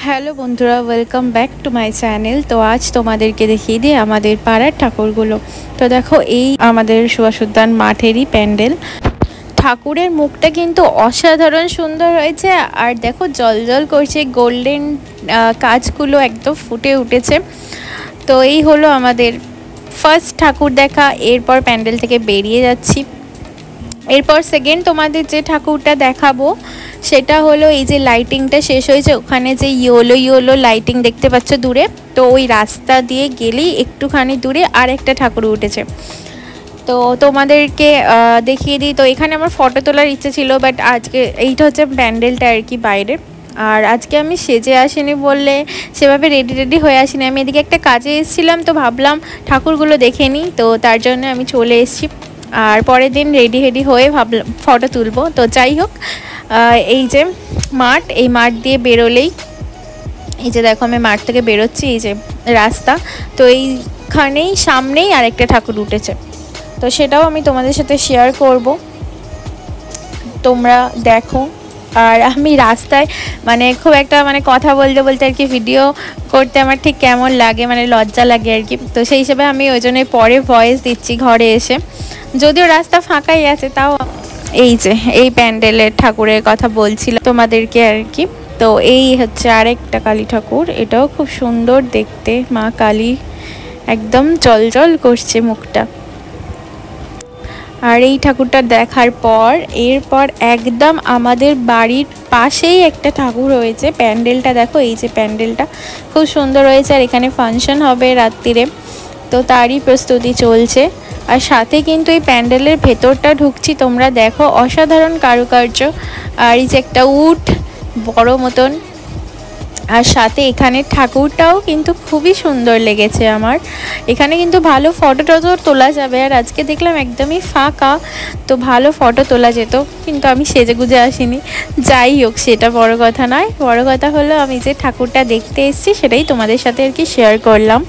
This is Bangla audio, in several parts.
হ্যালো বন্ধুরা, welcome back to my channel. তো আজ তোমাদেরকে দেখিয়ে দিই আমাদের পাড়ার ঠাকুরগুলো। তো দেখো, এই আমাদের সুভাষ উদ্যান মাঠেরই প্যান্ডেল। ঠাকুরের মুখটা কিন্তু অসাধারণ সুন্দর হয়েছে, আর দেখো জল জল করছে, গোল্ডেন কাজগুলো একদম ফুটে উঠেছে। তো এই হলো আমাদের ফার্স্ট ঠাকুর দেখা। এরপর প্যান্ডেল থেকে বেরিয়ে যাচ্ছি। এরপর সেকেন্ড তোমাদের যে ঠাকুরটা দেখাবো সেটা হলো এই যে লাইটিংটা শেষ হয়েছে, ওখানে যে ইয়েলো ইয়েলো লাইটিং দেখতে পাচ্ছ দূরে, তো ওই রাস্তা দিয়ে গেলেই একটুখানি দূরে আর একটা ঠাকুর উঠেছে। তো তোমাদেরকে দেখিয়ে দিই। তো এখানে আমার ফটো তোলার ইচ্ছে ছিল, বাট আজকে এইটা হচ্ছে প্যান্ডেলটা আর কি বাইরে। আর আজকে আমি সেজে আসিনি বললে সেভাবে রেডি হয়ে আসিনি, আমি এদিকে একটা কাজে এসেছিলাম, তো ভাবলাম ঠাকুরগুলো দেখে নিই, তো তার জন্য আমি চলে এসেছি। আর পরের দিন রেডি হয়ে ভাবলাম ফটো তুলবো। তো যাই হোক, এই যে মাঠ, এই মাঠ দিয়ে বেরোলেই এই যে দেখো আমি মাঠ থেকে বেরোচ্ছি, এই যে রাস্তা, তো এইখানেই সামনেই আরেকটা ঠাকুর উঠেছে। তো সেটাও আমি তোমাদের সাথে শেয়ার করব, তোমরা দেখো। আর আমি রাস্তায় মানে খুব একটা কথা বলতে বলতে আর কি ভিডিও করতে আমার ঠিক কেমন লাগে, লজ্জা লাগে আর কি। তো সেই হিসেবে আমি ওই জন্য পরে ভয়েস দিচ্ছি ঘরে এসে, যদিও রাস্তা ফাঁকাই আছে। তাও এই যে এই প্যান্ডেলের ঠাকুরের কথা বলছিল তোমাদেরকে আর কি। তো এই হচ্ছে আরেকটা কালী ঠাকুর, এটাও খুব সুন্দর দেখতে, মা কালী, একদম জল করছে মুখটা। আর এই ঠাকুরটা দেখার পর এরপর একদম আমাদের বাড়ির পাশেই একটা ঠাকুর হয়েছে। প্যান্ডেলটা দেখো, এই যে প্যান্ডেলটা খুব সুন্দর হয়েছে, আর এখানে ফাংশন হবে রাত্রিরে, তো তারই প্রস্তুতি চলছে। আর সাথে কিন্তু এই প্যান্ডেলের ভেতরটা ঢুকছি, তোমরা দেখো অসাধারণ কারুকার্য। আর এই যে একটা উট বড় মতন, আর সাথে এখানে ঠাকুরটাও কিন্তু খুবই সুন্দর লেগেছে আমার। এখানে কিন্তু ভালো ফটো টটো তোলা যাবে, আর আজকে দেখলাম একদমই ফাঁকা, তো ভালো ফটো তোলা যেত, কিন্তু আমি সেজে গুজে আসিনি। যাই হোক, সেটা বড় কথা নয়, বড় কথা হলো আমি যে ঠাকুরটা দেখতে এসেছি সেটাই তোমাদের সাথে আর কি শেয়ার করলাম।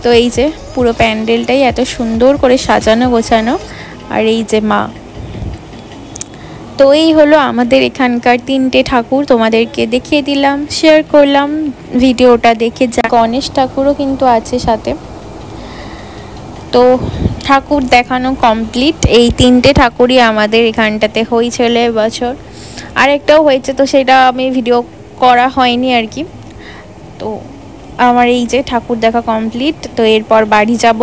তো এই যে পুরো প্যান্ডেলটাই এত সুন্দর করে সাজানো গোছানো, আর এই যে মা। তো এই হলো আমাদের এখানকার তিনটে ঠাকুর, তোমাদেরকে দেখিয়ে দিলাম, শেয়ার করলাম ভিডিওটা দেখে। যা গণেশ ঠাকুরও কিন্তু আছে সাথে। তো ঠাকুর দেখানো কমপ্লিট, এই তিনটে ঠাকুরই আমাদের এখানটাতে হয়েছিল এবছর। আরেকটাও হয়েছে, তো সেটা আমি ভিডিও করা হয়নি আর কি। তো আমার এই যে ঠাকুর দেখা কমপ্লিট, তো এরপর বাড়ি যাব।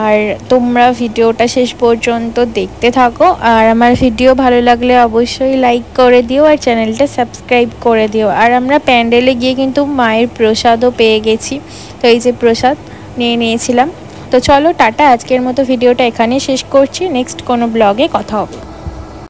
আর তোমরা ভিডিওটা শেষ পর্যন্ত দেখতে থাকো, আর আমার ভিডিও ভালো লাগলে অবশ্যই লাইক করে দিও, আর চ্যানেলটা সাবস্ক্রাইব করে দিও। আর আমরা প্যান্ডেলে গিয়ে কিন্তু মায়ের প্রসাদও পেয়ে গেছি, তো এই যে প্রসাদ নিয়েছিলাম। তো চলো টাটা, আজকের মতো ভিডিওটা এখানে শেষ করছি, নেক্সট কোনো ব্লগে কথা হবে।